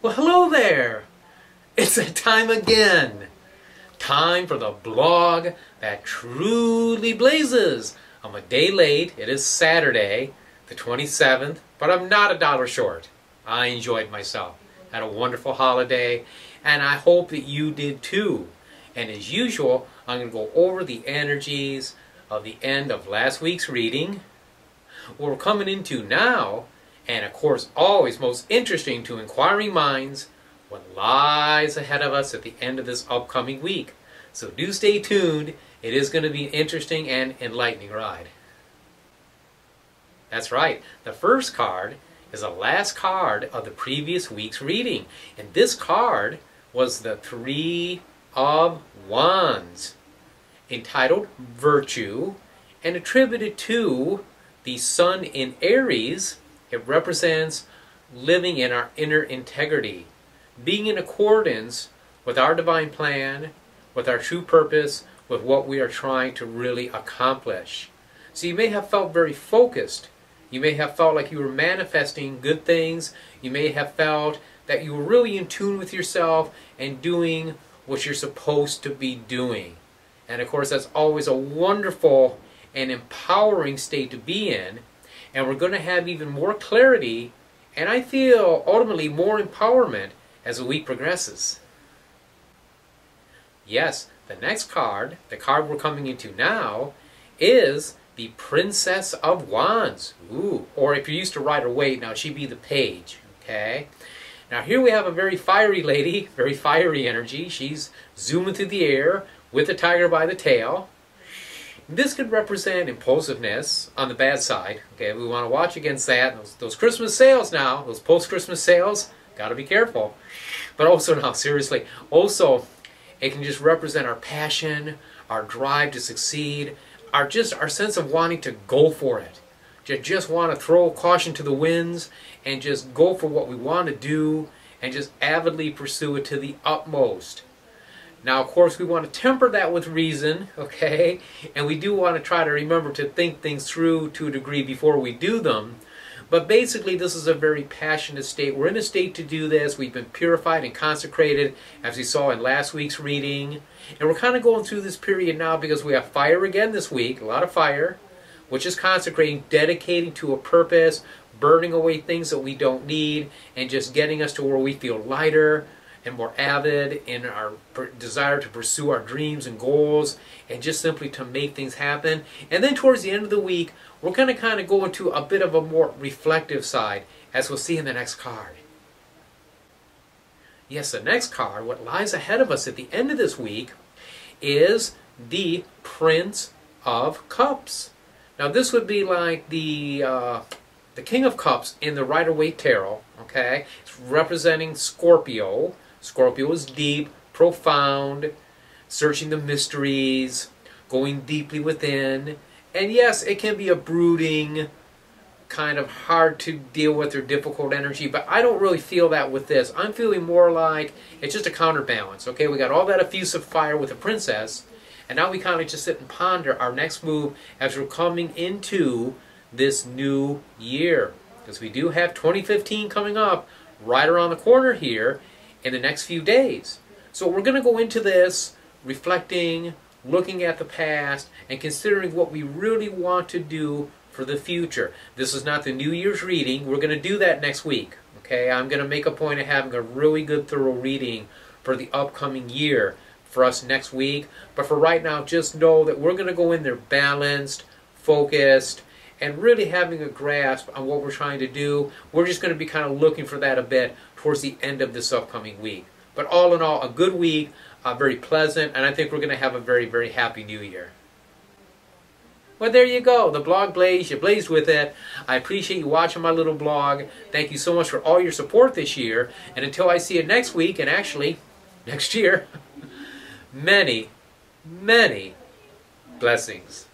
Well, hello there! It's that time again! Time for the blog that truly blazes! I'm a day late. It is Saturday, the 27th, but I'm not a dollar short. I enjoyed myself. Had a wonderful holiday, and I hope that you did too. And as usual, I'm going to go over the energies of the end of last week's reading, what we're coming into now, and of course always most interesting to inquiring minds, what lies ahead of us at the end of this upcoming week. So do stay tuned. It is going to be an interesting and enlightening ride. That's right. The first card is the last card of the previous week's reading. And this card was the Three of Wands, entitled Virtue, and attributed to the Sun in Aries. It represents living in our inner integrity, being in accordance with our divine plan, with our true purpose, with what we are trying to really accomplish. So you may have felt very focused. You may have felt like you were manifesting good things. You may have felt that you were really in tune with yourself and doing what you're supposed to be doing. And of course, that's always a wonderful and empowering state to be in. And we're going to have even more clarity, and I feel ultimately more empowerment as the week progresses. Yes, the next card, the card we're coming into now, is the Princess of Wands. Ooh, or if you're used to Rider-Waite, now she'd be the Page. Okay? Now here we have a very fiery lady, very fiery energy. She's zooming through the air with the tiger by the tail. This could represent impulsiveness on the bad side. Okay, we want to watch against that. Those Christmas sales now, those post-Christmas sales, got to be careful. But also now, seriously, also it can just represent our passion, our drive to succeed, our sense of wanting to go for it. Just want to throw caution to the winds and just go for what we want to do and just avidly pursue it to the utmost. Now, of course, we want to temper that with reason, okay? And we do want to try to remember to think things through to a degree before we do them. But basically, this is a very passionate state. We're in a state to do this. We've been purified and consecrated, as we saw in last week's reading. And we're kind of going through this period now because we have fire again this week, a lot of fire, which is consecrating, dedicating to a purpose, burning away things that we don't need, and just getting us to where we feel lighter and more avid in our desire to pursue our dreams and goals and just simply to make things happen. And then towards the end of the week, we're going to kind of go into a bit of a more reflective side, as we'll see in the next card. Yes, the next card, what lies ahead of us at the end of this week, is the Prince of Cups. Now this would be like the King of Cups in the Rider-Waite Tarot, okay? It's representing Scorpio. Scorpio is deep, profound, searching the mysteries, going deeply within. And yes, it can be a brooding, kind of hard to deal with or difficult energy, but I don't really feel that with this. I'm feeling more like it's just a counterbalance, okay? We got all that effusive fire with the princess, and now we kind of just sit and ponder our next move as we're coming into this new year. Because we do have 2015 coming up right around the corner here in the next few days. So we're going to go into this reflecting, looking at the past, and considering what we really want to do for the future. This is not the New Year's reading. We're going to do that next week. Okay, I'm going to make a point of having a really good, thorough reading for the upcoming year for us next week. But for right now, just know that we're going to go in there balanced, focused, and really having a grasp on what we're trying to do. We're just going to be kind of looking for that a bit towards the end of this upcoming week. But all in all, a good week, very pleasant, and I think we're going to have a very, very happy new year. Well, there you go. The blog blazed. You blazed with it. I appreciate you watching my little blog. Thank you so much for all your support this year. And until I see you next week, and actually next year, many, many blessings.